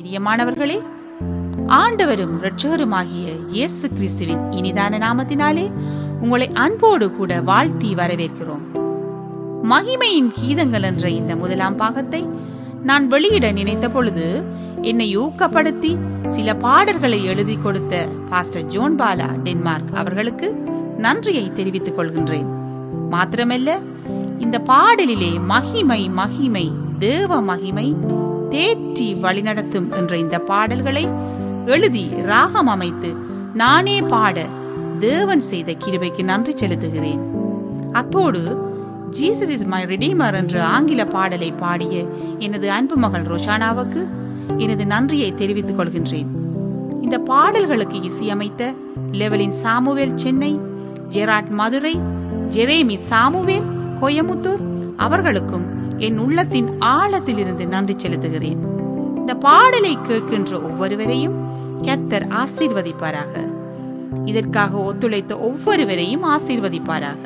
பிரியமானவர்களே, ஆண்டவரும் இரட்சகருமாகிய இயேசு கிறிஸ்துவின் இனிதான நாமத்தினாலே உங்களை அன்போடு கூட வாழ்த்தி வரவேற்கிறோம். மகிமையின் கீதங்கள் என்ற இந்த முதலாம் பாகத்தை நான் வெளியிட நினைத்த பொழுது என்னை ஊக்கப்படுத்தி சில பாடல்களை எழுதி கொடுத்த பாஸ்டர் ஜோன் பாலா டென்மார்க் அவர்களுக்கு நன்றியை தெரிவித்துக் கொள்கின்றேன். மாத்திரமல்ல, இந்த பாடலிலே மகிமை மகிமை தேவ மகிமை தேற்றி வழிநடத்தும் என்ற இந்த பாடல்களை எழுதி ராகம் அமைத்து நானே பாட தேவன் செய்த கிருபைக்கு நன்றி செலுத்துகிறேன். அத்தோடு ஜீசஸ் இஸ் மை ரிடீமர் என்ற ஆங்கில பாடலை பாடிய எனது அன்பு மகள் ரோஷானாவுக்கு எனது நன்றியை தெரிவித்துக் கொள்கின்றேன். இந்த பாடல்களுக்கு இசையமைத்த Llewellyn Samuel Chennai, Gerard Madurai, Jeremy Samuel Coimbatore அவர்களுக்கும் என் உள்ளத்தின் ஆழத்திலிருந்து நன்றி செலுத்துகிறேன். இந்த பாடலை கேட்கின்ற ஒவ்வொருவரையும் கர்த்தர் ஆசீர்வதிப்பாராக. இதற்காக ஒத்துழைத்த ஒவ்வொருவரையும் ஆசீர்வதிப்பாராக.